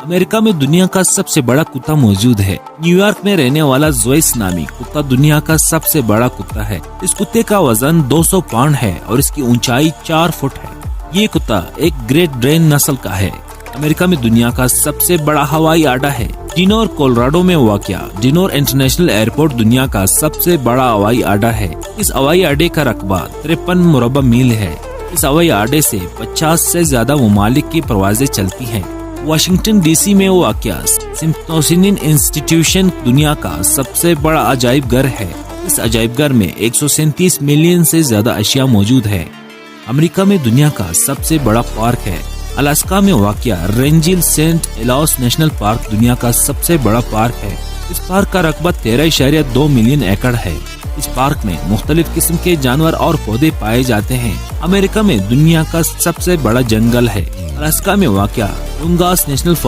امریکہ میں دنیا کا سب سے بڑا کتا موجود ہے۔ نیو یارک میں رہنے والا زوئس نامی کتا دنیا کا سب سے بڑا کتا ہے۔ اس کتے کا وزن 200 پاؤنڈ ہے اور اس کی اونچائی 4 فٹ ہے۔ یہ کتا ایک گریٹ ڈین نسل کا ہے۔ امریکہ میں دنیا کا سب سے بڑا ہوائی اڈہ ہے۔ ڈینور کولوراڈو میں واقع ڈینور انٹرنیشنل ایئرپورٹ دنیا کا سب سے بڑا ہوائی اڈہ ہے۔ اس ہوائی اڈے کا رقبہ 53 مربع میل ہے۔ اس ہوائی اڈے سے 50 سے زیادہ ممالک کی پروازیں چلتی ہیں۔ واشنگٹن ڈی سی میں واقع سمتھسونین انسٹیٹیوشن دنیا کا سب سے بڑا عجائب گھر ہے۔ اس عجائب گھر میں 137 ملین سے زیادہ اشیاء موجود ہے۔ امریکہ میں دنیا کا سب سے بڑا پارک ہے۔ الاسکا میں واقع رینجل سینٹ ایلاس نیشنل پارک دنیا کا سب سے بڑا پارک ہے۔ اس پارک کا رقبہ 13.2 ملین ایکڑ ہے۔ اس پارک میں مختلف قسم کے جانور اور پودے پائے جاتے ہیں۔ امریکہ میں دنیا کا سب سے بڑا جنگل ہے۔ الاسکا میں واقع ٹونگاس نیشنل فارسٹ